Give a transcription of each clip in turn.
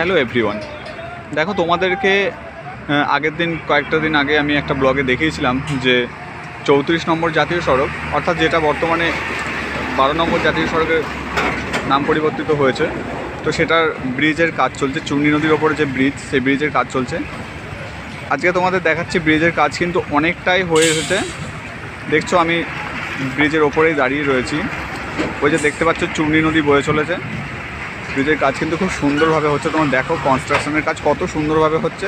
Hello everyone, দেখো তোমাদেরকে আগের দিন কয়েকটা দিন আগে আমি একটা ব্লগে দেখিয়েছিলাম যে 34 নম্বর জাতীয় সড়ক, অর্থাৎ যেটা বর্তমানে 12 নম্বর জাতীয় সড়কের নাম পরিবর্তিত হয়েছে, তো সেটার ব্রিজের কাজ চলছে। চূর্ণী নদীর ওপরে যে ব্রিজ, সেই ব্রিজের কাজ চলছে। আজকে তোমাদের দেখাচ্ছি ব্রিজের কাজ কিন্তু অনেকটাই হয়ে এসেছে। দেখছো আমি ব্রিজের ওপরেই দাঁড়িয়ে রয়েছি। ওই যে দেখতে পাচ্ছ চূর্ণী নদী বয়ে চলেছে। ব্রিজের কাজ কিন্তু খুব সুন্দরভাবে হচ্ছে। তোমরা দেখো কনস্ট্রাকশনের কাজ কত সুন্দরভাবে হচ্ছে।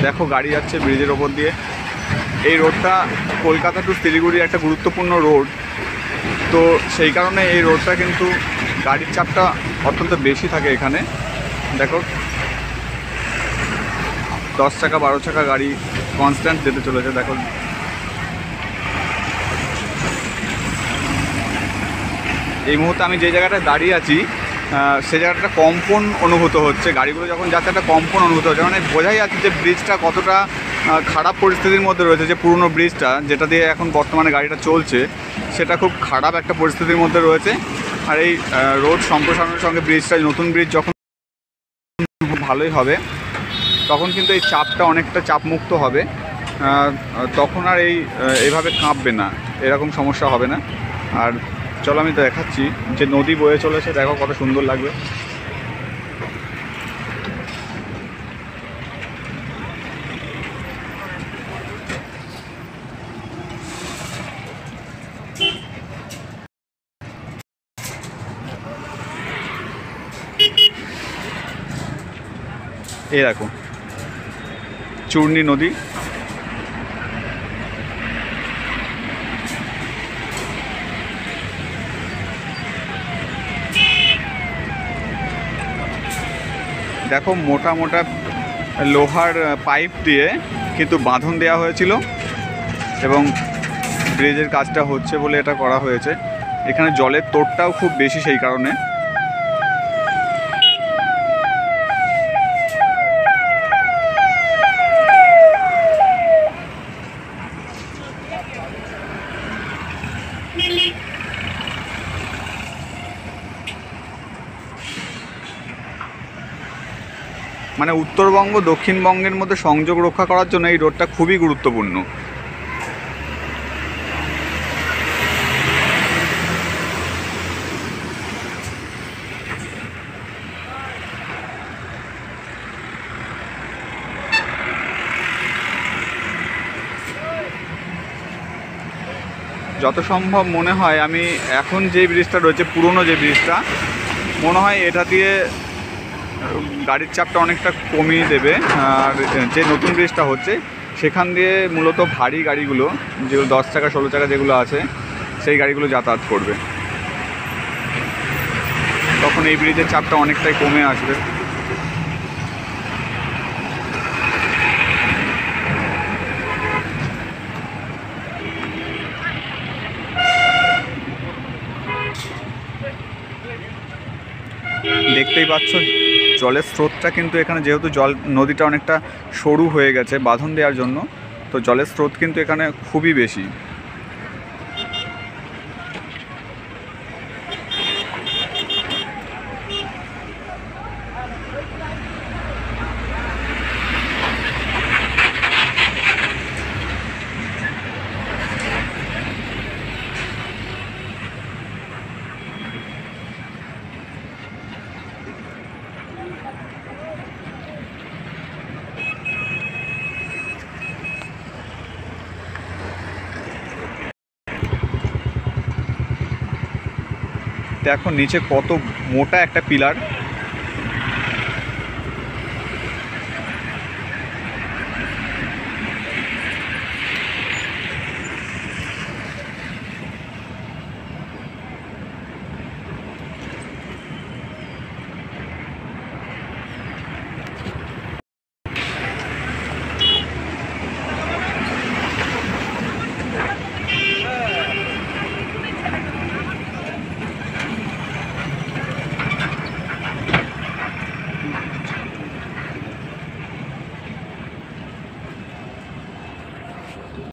দেখো গাড়ি যাচ্ছে ব্রিজের ওপর দিয়ে। এই রোডটা কলকাতা টু শিলিগুড়ির একটা গুরুত্বপূর্ণ রোড, তো সেই কারণে এই রোডটা কিন্তু গাড়ির চাপটা অত্যন্ত বেশি থাকে এখানে। দেখো 10 চাকা 12 চাকা গাড়ি কনস্ট্যান্ট যেতে চলেছে। দেখো এই মুহূর্তে আমি যে জায়গাটায় দাঁড়িয়ে আছি সে জায়গাটা কম্পন অনুভূত হচ্ছে। গাড়িগুলো যখন যাচ্ছে একটা কম্পন অনুভূত হচ্ছে, মানে বোঝাই যাচ্ছে যে ব্রিজটা কতটা খারাপ পরিস্থিতির মধ্যে রয়েছে। যে পুরনো ব্রিজটা যেটা দিয়ে এখন বর্তমানে গাড়িটা চলছে, সেটা খুব খারাপ একটা পরিস্থিতির মধ্যে রয়েছে। আর এই রোড সম্প্রসারণের সঙ্গে ব্রিজটা, নতুন ব্রিজ যখন ভালোই হবে, তখন কিন্তু এই চাপটা অনেকটা চাপমুক্ত হবে। তখন আর এইভাবে কাঁপবে না, এরকম সমস্যা হবে না। আর চলো আমি দেখাচ্ছি যে নদী বয়ে চলেছে, দেখো কত সুন্দর লাগবে। এই দেখো চূর্ণী নদী। দেখো মোটা মোটা লোহার পাইপ দিয়ে কিন্তু বাঁধন দেওয়া হয়েছিল এবং ব্রিজের কাজটা হচ্ছে বলে এটা করা হয়েছে। এখানে জলের তোড়টাও খুব বেশি, সেই কারণে মানে উত্তরবঙ্গ দক্ষিণবঙ্গের মধ্যে সংযোগ রক্ষা করার জন্য এই রোডটা খুবই গুরুত্বপূর্ণ। যত সম্ভব মনে হয় আমি এখন যে ব্রিজটা রয়েছে, পুরনো যে ব্রিজটা, মনে হয় এটা দিয়ে গাড়ির চাপটা অনেকটা কমিয়ে দেবে। আর যে নতুন ব্রিজটা হচ্ছে সেখান দিয়ে মূলত ভারী গাড়িগুলো, যেগুলো 10 চাকা 16 চাকা যেগুলো আছে, সেই গাড়িগুলো যাতায়াত করবে। তখন এই ব্রিজের চাপটা অনেকটাই কমে আসবে। দেখতেই পাচ্ছ জলের স্রোতটা কিন্তু এখানে, যেহেতু নদীটা অনেকটা সরু হয়ে গেছে বাঁধন দেওয়ার জন্য, তো জলের স্রোত কিন্তু এখানে খুবই বেশি। দেখো নিচে কত মোটা একটা পিলার,